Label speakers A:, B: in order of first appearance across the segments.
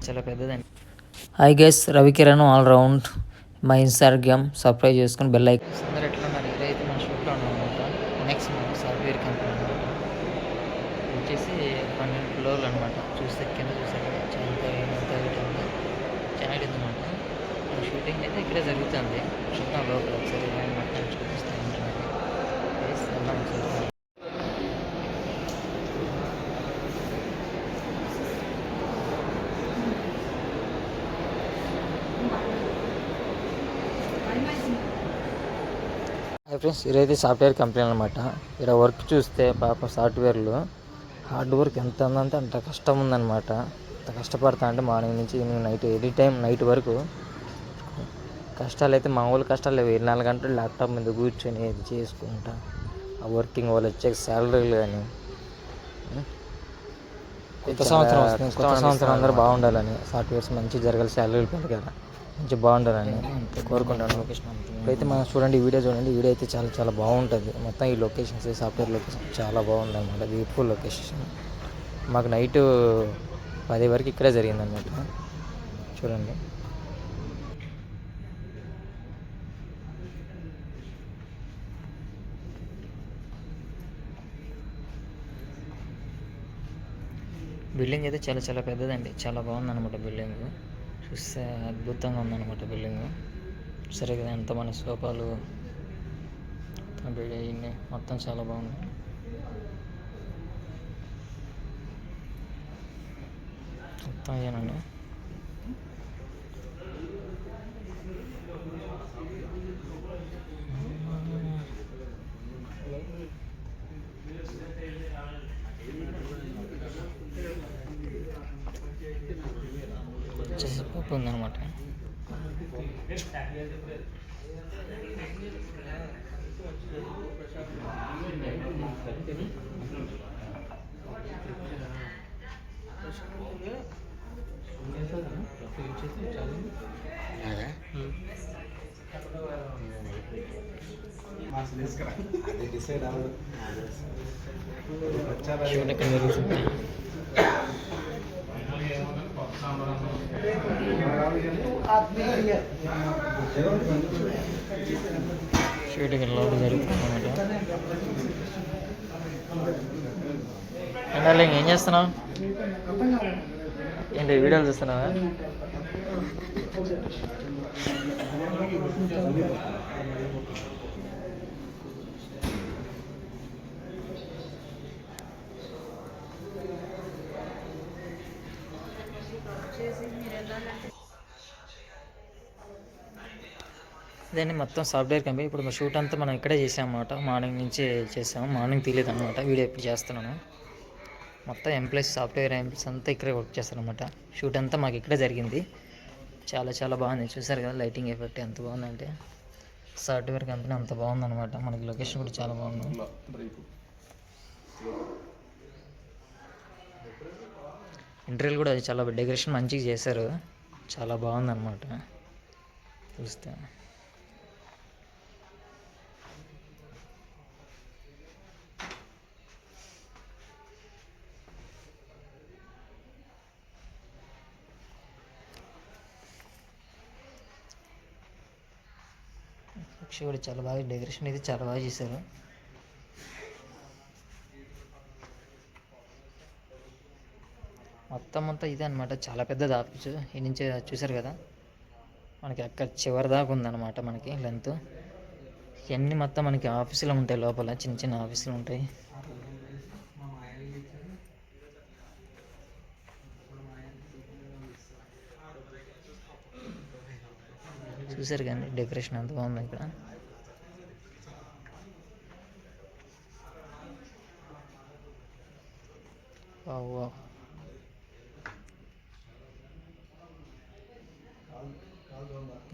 A: చాలా పెద్దదండి. Hi guys, Ravikiran all round మా Instagram subscribe చేసుకుని బెల్ ఐకాన్. అందరూ ఎట్లా ఉన్నారు? ఇదైతే మన షూట్లో ఉన్నామన్నమాట. నెక్స్ట్ మన సాఫ్ట్వేర్ కంపెనీ అనమాట. వచ్చేసి 12 ఫ్లోర్లు అనమాట. చూస్తే కింద చూసారు ఎంత హైట్ ఉంది, చాలా హైట్ ఉందన్నమాట. షూటింగ్ అయితే ఇక్కడే జరుగుతుంది. చూద్దాం లోపల ఒకసారి మొత్తం చూపిస్తాను. హాయ్ ఫ్రెండ్స్, ఇదైతే సాఫ్ట్వేర్ కంపెనీ అనమాట. ఇక్కడ వర్క్ చూస్తే పాప సాఫ్ట్వేర్లో హార్డ్ వర్క్ ఎంత ఉందంటే అంత కష్టం ఉందన్నమాట. అంత కష్టపడతా అంటే మార్నింగ్ నుంచి evening night any time night వరకు కష్టాలు అయితే మామూలు కష్టాలు లేవు. 24 గంటలు ల్యాప్టాప్ మీద కూర్చొని ఇది చేసుకుంటా ఆ వర్కింగ్ వాళ్ళు వచ్చే శాలరీలు కానీ కొత్త సంవత్సరం అందరూ బాగుండాలని, సాఫ్ట్వేర్స్ మంచి జరగాలి, శాలరీలు పెరగాలి, మంచి బాగుండాలని కోరుకుంటాను. ఇప్పుడైతే మనం చూడండి, వీడియో చూడండి. వీడియో అయితే చాలా చాలా బాగుంటుంది. మొత్తం ఈ లొకేషన్స్ సాఫ్ట్వేర్ లొకేషన్ చాలా బాగుంది అనమాట. Beautiful location. మాకు నైట్ 10 వరకు ఇక్కడే జరిగిందనమాట. చూడండి. బిల్డింగ్ అయితే చాలా చాలా పెద్దదండి. చాలా బాగుందన్నమాట బిల్డింగ్. చూస్తే అద్భుతంగా ఉందన్నమాట బిల్డింగ్. సరే కదా, ఎంత మన సోఫాలు మొత్తం చాలా బాగుంది. మొత్తం అయ్యానండి. పప్పు ఉందన్నమాట. షూటింగ్ లోపల జరుగుతుంది అన్నమాట. ఏం చేస్తున్నావు? ఏంటి వీడియోలు చూస్తున్నావా? ఇదండి మొత్తం సాఫ్ట్వేర్ కంపెనీ. ఇప్పుడు మా షూట్ అంతా మనం ఇక్కడే చేసామన్నమాట. మార్నింగ్ నుంచి చేసాము. మార్నింగ్ తీయలేదు అనమాట. వీడియో ఇప్పుడు చేస్తున్నాను. మొత్తం ఎంప్లాయీస్, సాఫ్ట్వేర్ ఎంప్లాయీస్ అంతా ఇక్కడే వర్క్ చేస్తారనమాట. షూట్ అంతా మాకు ఇక్కడే జరిగింది. చాలా చాలా బాగుంది. చూసారు కదా లైటింగ్ ఎఫెక్ట్ ఎంత బాగుందంటే. సాఫ్ట్వేర్ కంపెనీ అంత బాగుందన్నమాట. మనకి లొకేషన్ కూడా చాలా బాగుంది. ఇంటర్వ్యూలు కూడా చాలా డెకరేషన్ మంచిగా చేశారు. చాలా బాగుందన్నమాట చూస్తే. పక్షి కూడా చాలా బాగా డెకరేషన్ అయితే చాలా బాగా చేశారు. మొత్తం అంతా ఇదే అనమాట. చాలా పెద్దది ఆఫీస్. ఈ నుంచి చూసారు కదా, మనకి అక్కడ చివరి దాకా ఉందన్నమాట. మనకి లెంత్ ఇవన్నీ మొత్తం మనకి ఆఫీసులో ఉంటాయి. లోపల చిన్న చిన్న ఆఫీసులు ఉంటాయి. చూసారు కానీ డెకరేషన్ ఎంత బాగుంది ఇక్కడ.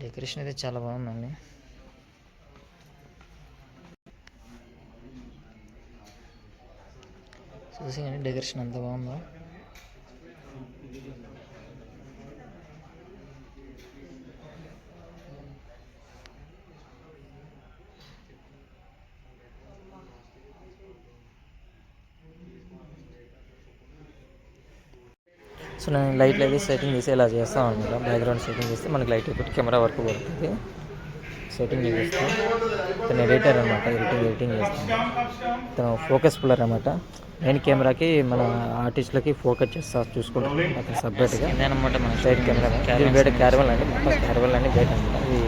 A: డెకరేషన్ అయితే చాలా బాగుందండి. చూసి కానీ డెకరేషన్ ఎంత బాగుందో. సో నేను లైట్లు అయితే సెట్టింగ్ చేసి ఇలా చేస్తాను అనమాట. బ్యాక్గ్రౌండ్ సెట్టింగ్ చేస్తే మనకి లైట్ పెట్టి కెమెరా వర్క్ పడుతుంది. సెట్టింగ్ చేస్తే తను ఎడిటర్ అనమాట, ఎడిటింగ్ చేస్తాను. తను ఫోకస్ పుల్లర్ అనమాట. మెయిన్ కెమెరాకి మన ఆర్టిస్టులకి ఫోకస్ చేస్తా చూసుకుంటాం అతను సపరేట్గా. ఇదేనమాట మన సైడ్ కెమెరా. ఇది బయట క్యారవల్ అండి, మొత్తం క్యారవల్ అండి బయట అనమాట. ఇది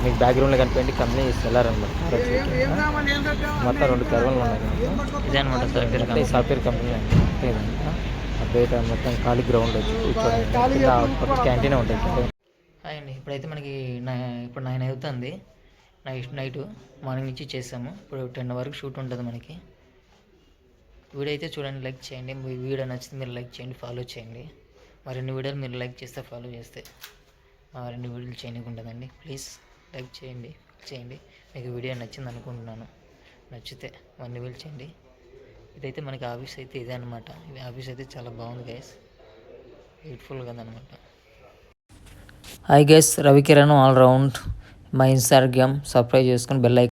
A: మీకు బ్యాక్గ్రౌండ్లో కనిపించి కంపెనీ సెల్లర్ అనమాట. మొత్తం 2 క్యారవల్ ఉన్నాయి. ఇదే అనమాట సాఫ్ట్వేర్ కంపెనీ అంటే బయట మొత్తం ఖాళీ గ్రౌండ్ వచ్చి కూర్చోవడం, క్యాంటీన్ ఉంటుంది. అండి ఇప్పుడైతే మనకి ఇప్పుడు 9 అవుతుంది నైట్. మార్నింగ్ నుంచి చేసాము. ఇప్పుడు 10 వరకు షూట్ ఉంటుంది మనకి. వీడియో అయితే చూడండి, లైక్ చేయండి. మీ వీడియో నచ్చితే మీరు లైక్ చేయండి, ఫాలో చేయండి. మరిన్ని వీడియోలు మీరు లైక్ చేస్తే ఫాలో చేస్తే మరిన్ని వీడియోలు చేయడానికి ఉంటుందండి. ప్లీజ్ లైక్ చేయండి. మీకు వీడియో నచ్చింది అనుకుంటున్నాను. నచ్చితే మరిన్ని వీడియోలు చేయండి. ఇదైతే మనకి ఆఫీస్ అయితే ఇదే అనమాట. ఇది ఆఫీస్ అయితే చాలా బాగుంది గైస్, బ్యూటిఫుల్ కదా అనమాట. Hi guys, Ravikiran all round. మా ఇన్స్టాగ్రామ్ సబ్స్క్రైబ్ చేసుకొని బెల్ ఐకాన్